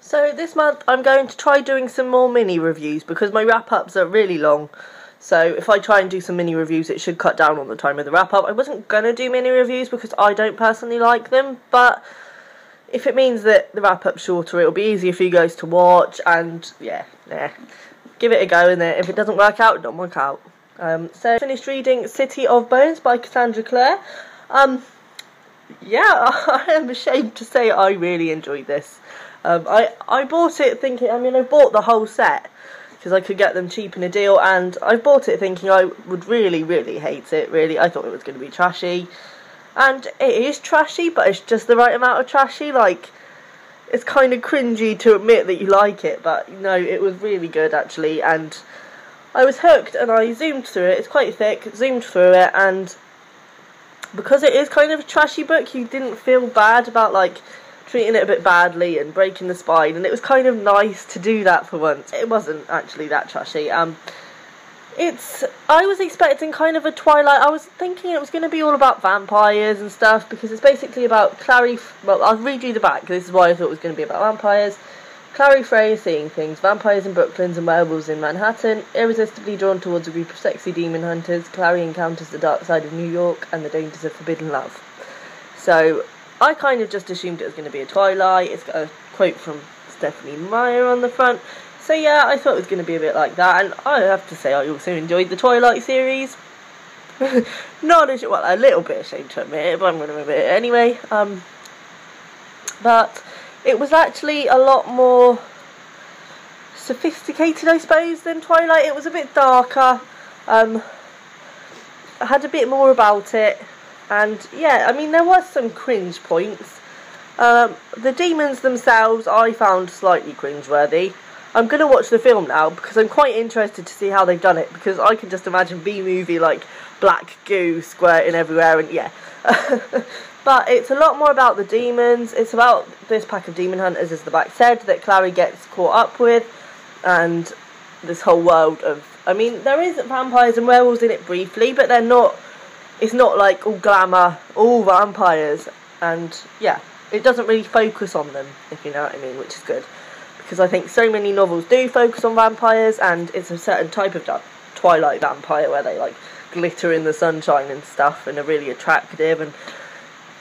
So this month I'm going to try doing some more mini reviews because my wrap-ups are really long. So if I try and do some mini reviews, it should cut down on the time of the wrap-up. I wasn't going to do mini reviews because I don't personally like them, but if it means that the wrap-up's shorter, it'll be easier for you guys to watch, and yeah, give it a go, and then if it doesn't work out, it don't work out. So I finished reading City of Bones by Cassandra Clare. Yeah, I am ashamed to say I really enjoyed this. I bought it thinking, I bought the whole set because I could get them cheap in a deal, and I bought it thinking I would really, really hate it, really. I thought it was going to be trashy, and it is trashy, but it's just the right amount of trashy. Like, it's kind of cringy to admit that you like it, but no, it was really good actually, and I was hooked, and I zoomed through it. It's quite thick, zoomed through it, and because it is kind of a trashy book, you didn't feel bad about, like, treating it a bit badly and breaking the spine, and it was kind of nice to do that for once. It wasn't actually that trashy. I was expecting kind of a Twilight. I was thinking it was going to be all about vampires and stuff, because it's basically about well, I'll read you the back, this is why I thought it was going to be about vampires. Clary Frey is seeing things, vampires in Brooklyn and werewolves in Manhattan. Irresistibly drawn towards a group of sexy demon hunters, Clary encounters the dark side of New York and the dangers of forbidden love. So I kind of just assumed it was going to be a Twilight. It's got a quote from Stephanie Meyer on the front. So yeah, I thought it was going to be a bit like that, and I have to say I also enjoyed the Twilight series. Not as well, a little bit ashamed to admit it, but I'm going to admit it anyway. But it was actually a lot more sophisticated, I suppose, than Twilight. It was a bit darker. I had a bit more about it. And yeah, there was some cringe points. The demons themselves I found slightly cringeworthy. I'm going to watch the film now because I'm quite interested to see how they've done it, because I can just imagine B-movie, like, black goo squirting everywhere, and yeah. But it's a lot more about the demons. It's about this pack of demon hunters, as the back said, that Clary gets caught up with, and this whole world of... there is vampires and werewolves in it briefly, but they're not... It's not like all glamour, all vampires, and yeah, it doesn't really focus on them, if you know what I mean, which is good, because I think so many novels do focus on vampires, and it's a certain type of Twilight vampire where they like glitter in the sunshine and stuff and are really attractive, and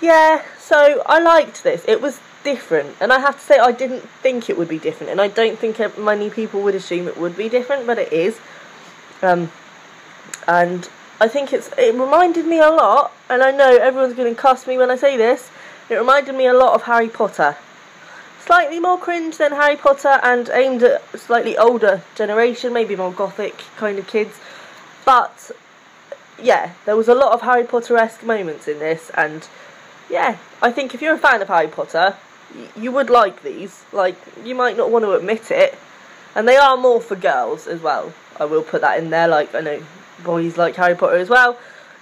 yeah, so I liked this. It was different, and I have to say I didn't think it would be different, and I don't think many people would assume it would be different, but it is, and I think it reminded me a lot, and I know everyone's going to cuss me when I say this, it reminded me a lot of Harry Potter. Slightly more cringe than Harry Potter, and aimed at a slightly older generation, maybe more gothic kind of kids, but yeah, there was a lot of Harry Potter-esque moments in this, and yeah, I think if you're a fan of Harry Potter, you would like these. Like, you might not want to admit it, and they are more for girls as well, I will put that in there. Like, I know boys like Harry Potter as well.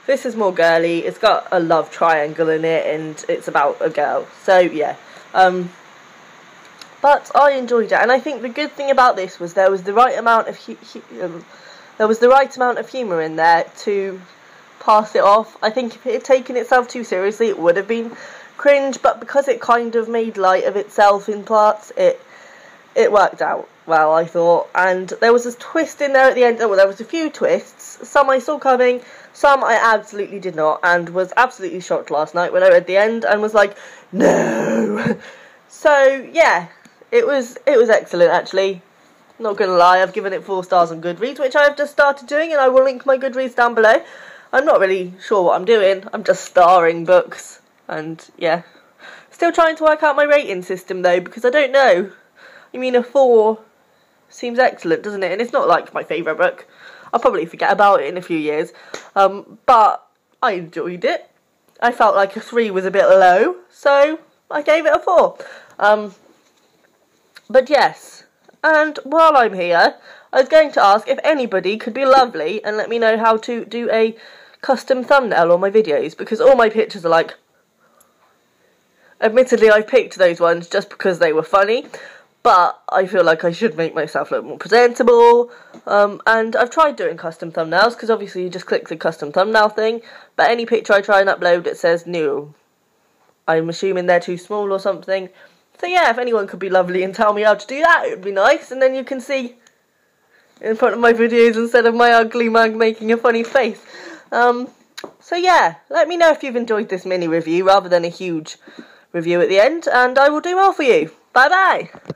This is more girly. It's got a love triangle in it, and it's about a girl. So yeah, but I enjoyed it, and I think the good thing about this was there was the right amount of humour in there to pass it off. I think if it had taken itself too seriously, it would have been cringe. But because it kind of made light of itself in parts, it worked out well, I thought. And there was a twist in there at the end. Well, there was a few twists. Some I saw coming, some I absolutely did not, and was absolutely shocked last night when I read the end and was like, no. So yeah, it was excellent actually. Not gonna lie, I've given it 4 stars on Goodreads, which I have just started doing, and I will link my Goodreads down below. I'm not really sure what I'm doing. I'm just starring books, and yeah, still trying to work out my rating system though, because I don't know. A 4 seems excellent, doesn't it? And it's not like my favourite book. I'll probably forget about it in a few years. But I enjoyed it. I felt like a 3 was a bit low, so I gave it a 4. But yes, and while I'm here, I was going to ask if anybody could be lovely and let me know how to do a custom thumbnail on my videos, because all my pictures are like... Admittedly, I picked those ones just because they were funny, but I feel like I should make myself look more presentable, and I've tried doing custom thumbnails, because obviously you just click the custom thumbnail thing, but any picture I try and upload, it says no. I'm assuming they're too small or something, So yeah, if anyone could be lovely and tell me how to do that, it would be nice, and then you can see in front of my videos instead of my ugly mug making a funny face. So yeah, let me know if you've enjoyed this mini review rather than a huge review at the end, and I will do more for you. Bye bye!